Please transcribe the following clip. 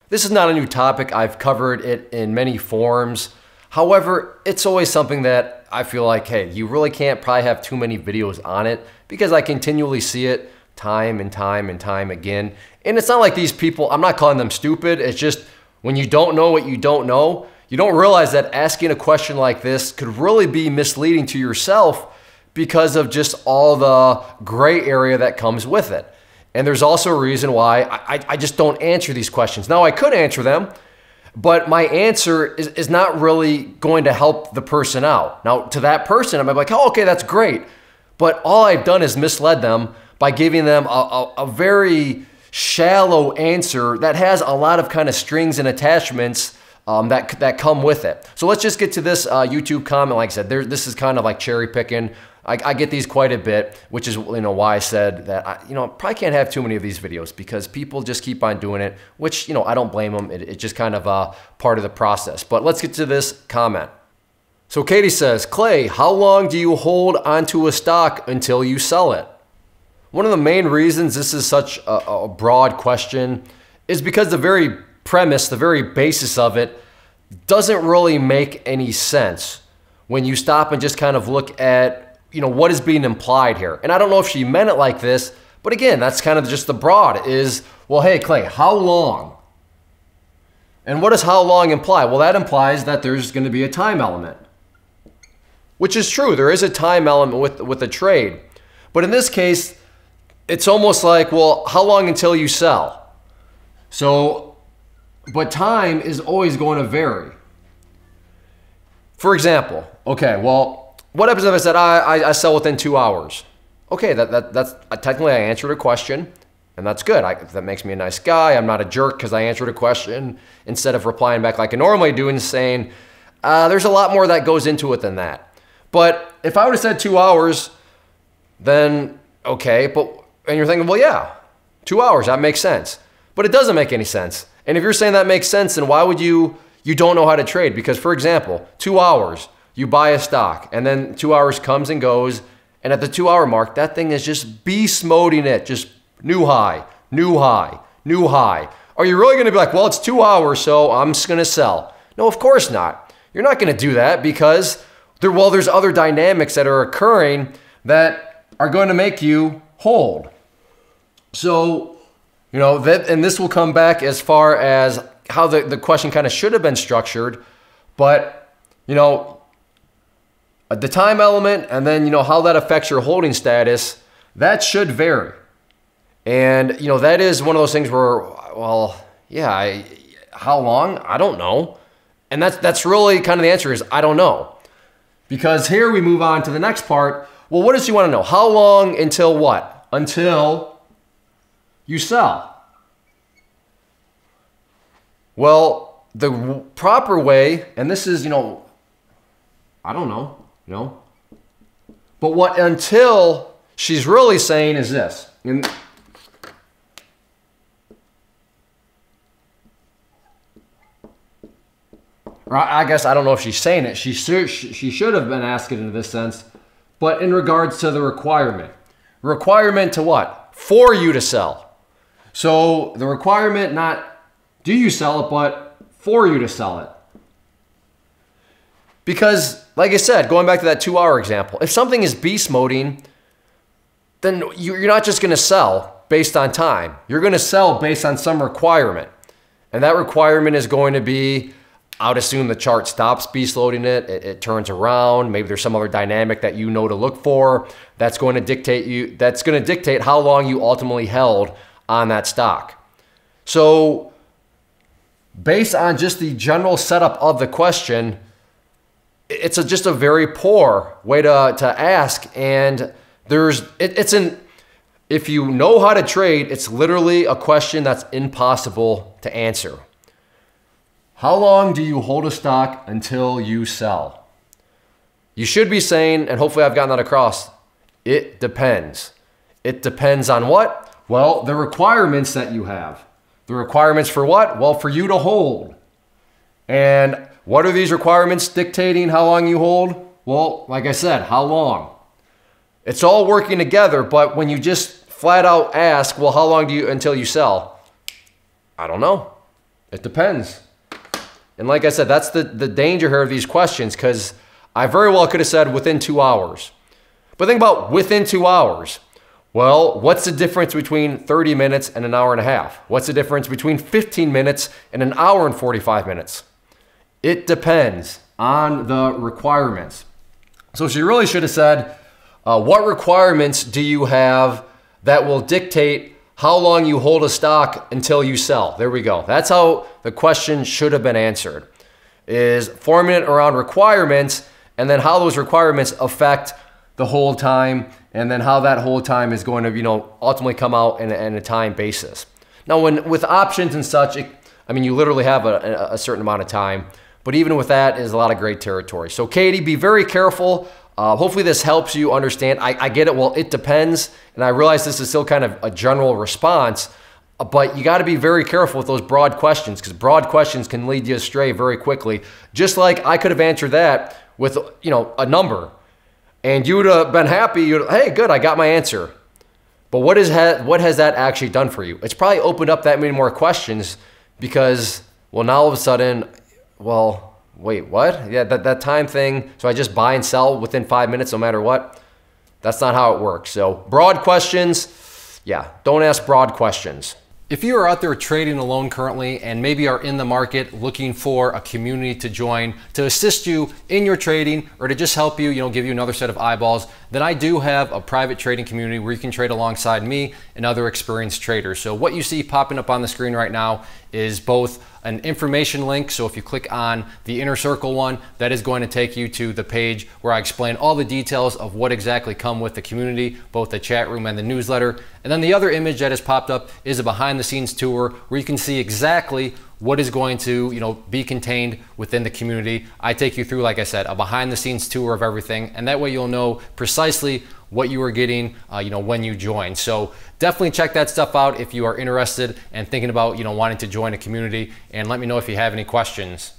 This is not a new topic. I've covered it in many forms. However, it's always something that I feel like, hey, you really can't probably have too many videos on it because I continually see it time and time and time again. And it's not like these people, I'm not calling them stupid. It's just when you don't know what you don't know, you don't realize that asking a question like this could really be misleading to yourself because of just all the gray area that comes with it. And there's also a reason why I just don't answer these questions. Now, I could answer them, but my answer is not really going to help the person out. Now, to that person, I'm like, oh, okay, that's great. But all I've done is misled them by giving them a very shallow answer that has a lot of kind of strings and attachments that come with it. So let's just get to this YouTube comment. Like I said, this is kind of like cherry picking. I get these quite a bit, which is why I said that I probably can't have too many of these videos because people just keep on doing it, which I don't blame them. It's just kind of a part of the process. But let's get to this comment. So Katie says, Clay, how long do you hold onto a stock until you sell it? One of the main reasons this is such a broad question is because the very premise, the very basis of it doesn't really make any sense when you stop and just kind of look at what is being implied here. And I don't know if she meant it like this, but again, that's kind of just the broad is, well, hey, Clay, how long? And what does how long imply? Well, that implies that there's going to be a time element, which is true. There is a time element with the trade. But in this case, it's almost like, well, how long until you sell? So, but time is always going to vary. For example, okay, well, what happens if I said I sell within 2 hours? Okay, that's technically I answered a question, and that's good. That makes me a nice guy. I'm not a jerk because I answered a question instead of replying back like I normally do and saying, there's a lot more that goes into it than that. But if I would have said 2 hours, then okay, and you're thinking, well, yeah, 2 hours, that makes sense. But it doesn't make any sense. And if you're saying that makes sense, then why would you don't know how to trade? Because for example, 2 hours, you buy a stock and then 2 hours comes and goes. And at the 2 hour mark, that thing is just beast moding it. Just new high, new high, new high. Are you really going to be like, well, it's 2 hours, so I'm just going to sell? No, of course not. You're not going to do that because there's other dynamics that are occurring that are going to make you hold. So, and this will come back as far as how the question kind of should have been structured, but, the time element and then, how that affects your holding status, that should vary. And, that is one of those things where, well, yeah, how long? I don't know. And that's really kind of the answer is, I don't know. Because here we move on to the next part. Well, what does she want to know? How long until what? Until you sell. Well, the proper way, and this is, I don't know. But what until she's really saying is this. Or I guess I don't know if she's saying it. She should have been asking in this sense. But in regards to the requirement. Requirement to what? For you to sell. So the requirement not do you sell it, but for you to sell it. Because, like I said, going back to that 2 hour example, if something is beast moding, then you're not just going to sell based on time. You're going to sell based on some requirement. And that requirement is going to be, I would assume the chart stops beast loading it turns around. Maybe there's some other dynamic that you know to look for that's going to dictate how long you ultimately held on that stock. So based on just the general setup of the question, it's just a very poor way to ask. And if you know how to trade, it's literally a question that's impossible to answer. How long do you hold a stock until you sell? You should be saying, and hopefully I've gotten that across, it depends. It depends on what? Well, the requirements that you have. The requirements for what? Well, for you to hold. And what are these requirements dictating how long you hold? Well, like I said, how long? It's all working together, but when you just flat out ask, well, how long do you until you sell? I don't know. It depends. And like I said, that's the danger here of these questions, because I very well could have said within 2 hours. But think about within 2 hours. Well, what's the difference between 30 minutes and an hour and a half? What's the difference between 15 minutes and an hour and 45 minutes? It depends on the requirements. So she really should have said, what requirements do you have that will dictate how long you hold a stock until you sell? There we go. That's how the question should have been answered, is forming it around requirements, and then how those requirements affect the hold time, and then how that hold time is going to, ultimately come out in a time basis. Now, with options and such, you literally have a certain amount of time, but even with that is a lot of great territory. So Katie, be very careful. Hopefully this helps you understand. I get it. Well, it depends. And I realize this is still kind of a general response, but you got to be very careful with those broad questions, because broad questions can lead you astray very quickly. Just like I could have answered that with, a number, and you would have been happy. Hey, good, I got my answer. But what has that actually done for you? It's probably opened up that many more questions, because, well, now all of a sudden, well, wait, what? Yeah, that time thing, so I just buy and sell within 5 minutes no matter what? That's not how it works. So broad questions, yeah, don't ask broad questions. If you are out there trading alone currently and maybe are in the market looking for a community to join to assist you in your trading, or to just help you, give you another set of eyeballs, then I do have a private trading community where you can trade alongside me and other experienced traders. So what you see popping up on the screen right now is both an information link. So if you click on the inner circle one, that is going to take you to the page where I explain all the details of what exactly come with the community, both the chat room and the newsletter. And then the other image that has popped up is a behind the scenes tour where you can see exactly what is going to be contained within the community. I take you through, like I said, a behind the scenes tour of everything, and that way you'll know precisely what you are getting when you join. So definitely check that stuff out if you are interested and thinking about wanting to join a community, and let me know if you have any questions.